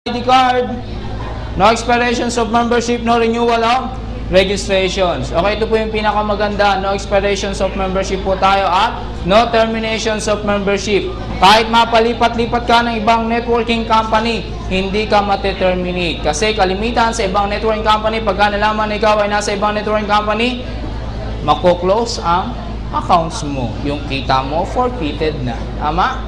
ID card, no expirations of membership, no renewal of registrations. Okay, ito po yung pinakamaganda. No expirations of membership po tayo at no terminations of membership. Kahit mapalipat-lipat ka ng ibang networking company, hindi ka mate-terminate. Kasi kalimitan sa ibang networking company, pagka nalaman na ikaw ay nasa ibang networking company, mako-close ang accounts mo. Yung kita mo, forfeited na. Tama?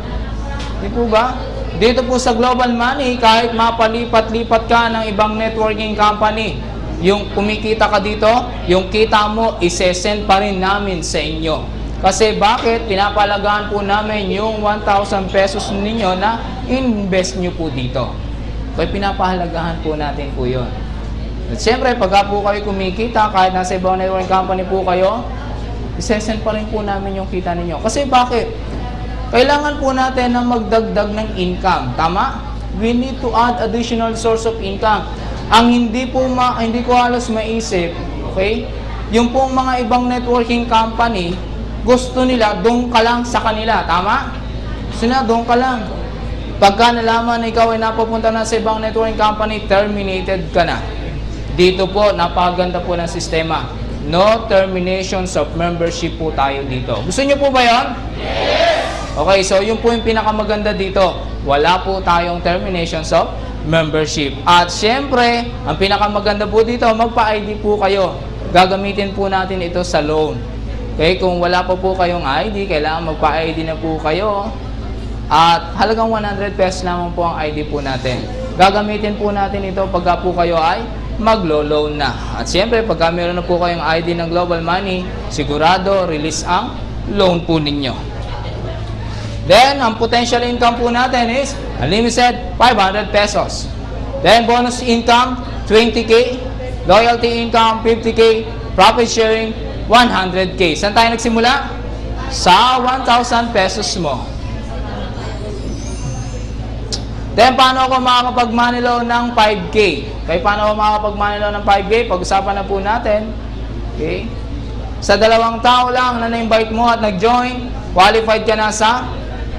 Di po ba? Dito po sa Global Money, kahit mapalipat-lipat ka ng ibang networking company, yung kumikita ka dito, yung kita mo, isesend pa rin namin sa inyo. Kasi bakit? Pinapalagaan po namin yung 1,000 pesos ninyo na invest nyo po dito. Kaya pinapahalagahan po natin po yun. At syempre, pagka po kayo kumikita, kahit nasa ibang networking company po kayo, isesend pa rin po namin yung kita ninyo. Kasi bakit? Kailangan po natin na magdagdag ng income. Tama? We need to add additional source of income. Ang hindi ko halos maisip, okay? Yung pong mga ibang networking company, gusto nila doon ka lang sa kanila. Tama? Gusto nila doon ka lang. Pagka nalaman na ikaw ay napapunta na sa ibang networking company, terminated ka na. Dito po, napakaganda po ng sistema. No terminations of membership po tayo dito. Gusto niyo po ba yun? Yes! Okay, so yun po yung pinakamaganda dito. Wala po tayong terminations of membership. At syempre, ang pinakamaganda po dito, magpa-ID po kayo. Gagamitin po natin ito sa loan. Okay, kung wala pa po kayong ID, kailangan magpa-ID na po kayo. At halagang 100 pesos naman po ang ID po natin. Gagamitin po natin ito pagka po kayo ay maglo-loan na. At syempre, pagka meron na po kayong ID ng Global Money, sigurado, release ang loan po ninyo. Then, ang potential income po natin is unlimited 500 pesos. Then, bonus income 20K, loyalty income 50K, profit sharing 100K. Saan tayo nagsimula? Sa 1,000 pesos mo. Then, paano ako makakapag-money loan ng 5K? Okay, paano ako makakapag-money loan ng 5K? Pag-usapan na po natin. Okay? Sa 2 tao lang na na-invite mo at nag-join, qualified ka na sa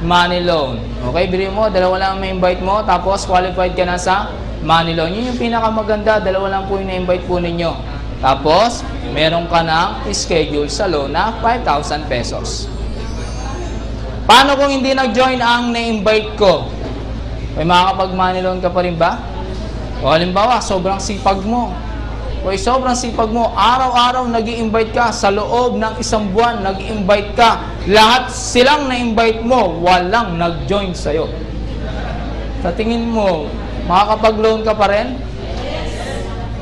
money loan. Okay, bilhin mo, 2 lang may invite mo, tapos qualified ka na sa money loan. Yun yung pinakamaganda, 2 lang po yung na-invite po ninyo. Tapos, meron ka ng schedule sa loan na 5,000 pesos. Paano kung hindi nag-join ang na-invite ko? May makakapag-money loan ka pa rin ba? O halimbawa, sobrang sipag mo. O sobrang sipag mo, araw-araw nag-i-invite ka, sa loob ng 1 buwan nag-i-invite ka, lahat silang na-invite mo, walang nag-join sa'yo. Sa tingin mo, makakapag-loan ka pa rin?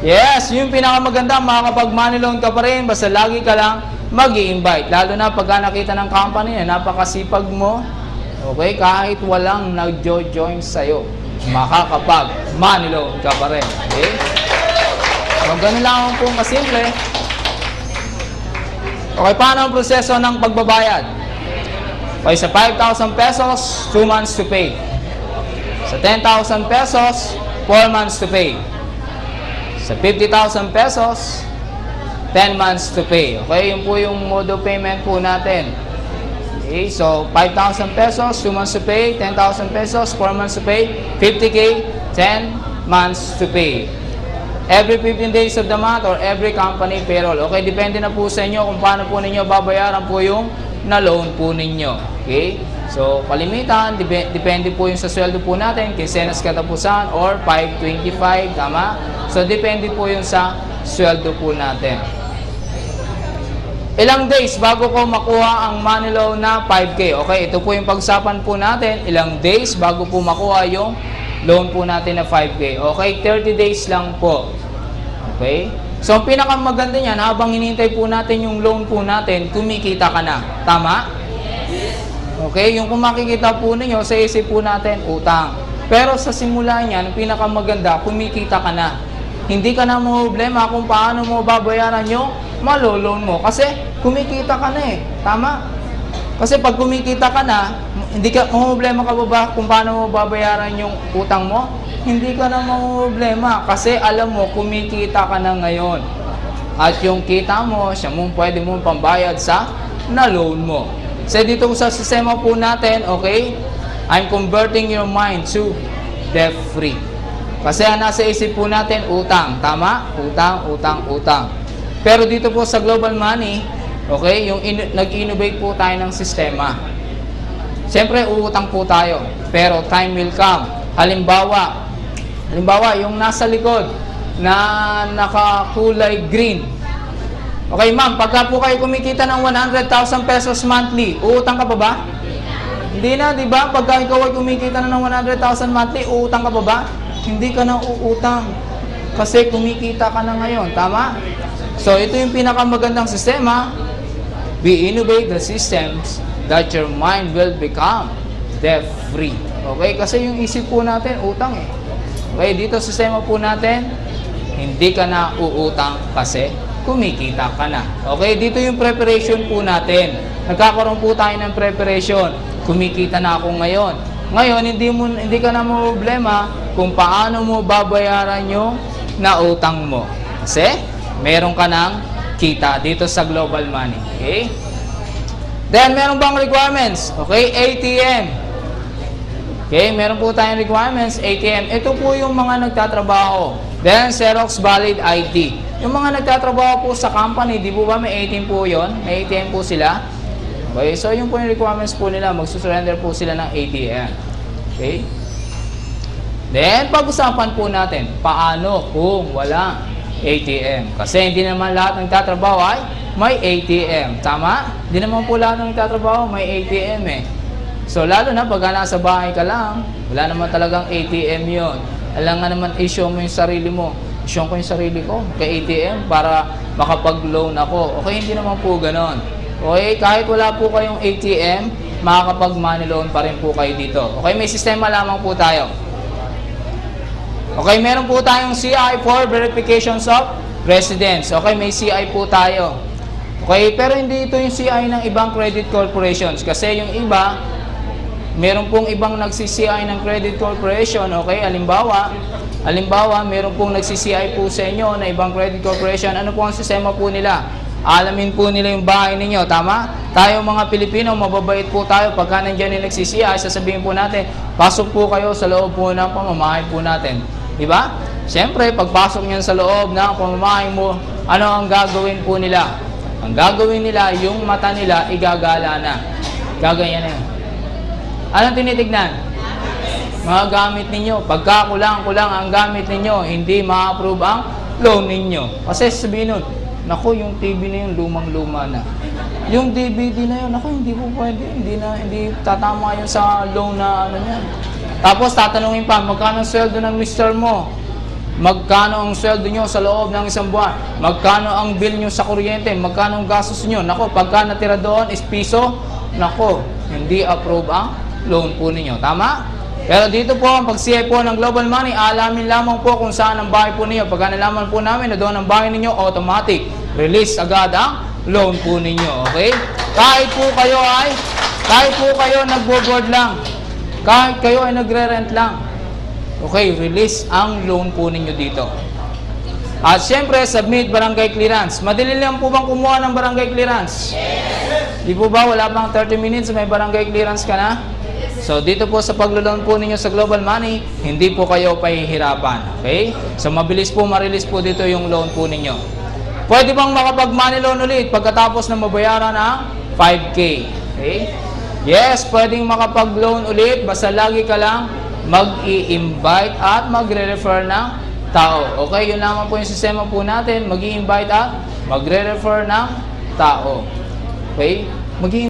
Yes, yung pinakamaganda, makakapag-money loan ka pa rin, basta lagi ka lang mag-i-invite. Lalo na pagka nakita ng company na napakasipag mo, okay, kahit walang nag-join sa'yo, makakapag-money loan ka pa rin. Okay? So, ganun lang po kasimple. Okay, paano ang proseso ng pagbabayad? Okay, sa 5,000 pesos, 2 months to pay. Sa 10,000 pesos, 4 months to pay. Sa 50,000 pesos, 10 months to pay. Okay, yun po yung mode of payment po natin. Okay, so 5,000 pesos, 2 months to pay. 10,000 pesos, 4 months to pay. 50K, 10 months to pay. Every 15 days of the month or every company payroll. Okay, depende na po sa inyo kung paano po ninyo babayaran po yung na-loan po ninyo. Okay? So, kalimitan, depende po yung sa sweldo po natin, Quincenas Katapusan or 525, tama? So, depende po yung sa sweldo po natin. Ilang days bago ko makuha ang money loan na 5K? Okay, ito po yung pag-usapan po natin. Ilang days bago po makuha yung loan po natin na 5K. Okay, 30 days lang po. Okay? So, ang pinakamaganda niyan, habang hinihintay po natin yung loan po natin, kumikita ka na. Tama? Okay, yung kung makikita po ninyo, sa isip po natin, utang. Pero sa simula niyan, ang pinakamaganda, kumikita ka na. Hindi ka na problema kung paano mo babayaran yung malo-loan mo. Kasi, kumikita ka na eh. Tama? Kasi pag kumikita ka na, hindi ka problema ka ba kung paano mo babayaran yung utang mo? Hindi ka na problema kasi alam mo kumikita ka na ngayon. At yung kita mo, siya mong pwede mong pambayad sa na-loan mo. So dito sa sistema po natin, okay, I'm converting your mind to debt-free. Kasi ang nasa isip po natin, utang. Tama? Utang, utang, utang. Pero dito po sa global money, okay, yung nag-innovate po tayo ng sistema. Siyempre, uutang po tayo. Pero time will come. Halimbawa, yung nasa likod na nakakulay green. Okay, ma'am, pagka po kayo kumikita ng 100,000 pesos monthly, uutang ka pa ba? Hindi na, di ba? Pagka ikaw ay kumikita na ng 100,000 monthly, uutang ka pa ba? Hindi ka na uutang. Kasi kumikita ka na ngayon. Tama? So, ito yung pinakamagandang sistema. We innovate the systems that your mind will become debt-free. Okay? Kasi yung isip po natin, utang eh. Okay? Dito, sistema po natin, hindi ka na uutang kasi kumikita ka na. Okay? Dito yung preparation po natin. Nagkakaroon po tayo ng preparation. Kumikita na ako ngayon. Ngayon, hindi ka na problema kung paano mo babayaran yung nautang mo. Kasi, meron ka ng kita dito sa global money. Okay? Then, meron bang requirements? Okay, ATM. Okay, meron po tayong requirements, ATM. Ito po yung mga nagtatrabaho. Then, Xerox Valid ID. Yung mga nagtatrabaho po sa company, di po ba may ATM po yun? May ATM po sila. Okay, so yung po yung requirements po nila, magsusurrender po sila ng ATM. Okay? Then, pag-usapan po natin, paano kung walang ATM? Kasi hindi naman lahat ng nagtatrabaho ay may ATM. Tama? Hindi naman po lahat ng nagtatrabaho may ATM eh. So, lalo na pag nasa bahay ka lang, wala naman talagang ATM yon. Alam nga naman, i-show mo yung sarili mo. I-show ko yung sarili ko kay ATM para makapag-loan ako. Okay, hindi naman po ganon. Okay, kahit wala po kayong ATM, makakapag-money loan pa rin po kayo dito. Okay, may sistema lamang po tayo. Okay, meron po tayong CI for verifications of residence. Okay, may CI po tayo. Okay, pero hindi ito yung CI ng ibang credit corporations. Kasi yung iba, meron pong ibang nagsi-CI ng credit corporation. Okay, halimbawa, meron pong nagsi-CI po sa inyo na ibang credit corporation. Ano po ang sistema po nila? Alamin po nila yung bahay ninyo, tama? Tayo mga Pilipino, mababait po tayo. Pagka nandiyan yung nagsisiyay, sasabihin po natin, pasok po kayo sa loob po ng pamamahay po natin. Diba? Siyempre, pagpasok niyan sa loob ng pamamahay mo, ano ang gagawin po nila? Ang gagawin nila, yung mata nila, igagala na. Gaganyan na yun. Anong tinitignan? Mga gamit ninyo. Pagka kulang-kulang ang gamit ninyo, hindi ma-approve ang loan ninyo. Kasi sabihin nun, naku, yung TV na yun, lumang-luma na. Yung DVD na yun, naku, hindi po pwede. Hindi tatama yun sa loan na ano yan. Tapos tatanungin pa, magkano ang sweldo ng mister mo? Magkano ang sweldo nyo sa loob ng isang buwan? Magkano ang bill nyo sa kuryente? Magkano ang gastos nyo? Naku, pagka natira doon is piso, naku, hindi approve ang loan po ninyo. Tama? Pero dito po, ang pag-CI po ng global money, alamin lamang po kung saan ang bahay po ninyo. Pagka nalaman po namin na doon ang bahay ninyo, automatic, release agad ang loan po ninyo. Okay? Kahit po kayo nagbo-board lang, kahit kayo ay nagre-rent lang, okay, release ang loan po ninyo dito. At syempre, submit barangay clearance. Madali lang po bang kumuha ng barangay clearance? Yes! Di po ba, wala pang 30 minutes, may barangay clearance ka na? So, dito po sa paglo-loan po ninyo sa global money, hindi po kayo pahihirapan. Okay? So, mabilis po ma-release po dito yung loan po ninyo. Pwede bang makapag-money loan ulit pagkatapos na mabayaran ang 5K? Okay? Yes, pwedeng makapag-loan ulit. Basta lagi ka lang mag-i-invite at magre-refer ng tao. Okay? Yun naman po yung sistema po natin. Mag-i-invite at magre-refer ng tao. Okay?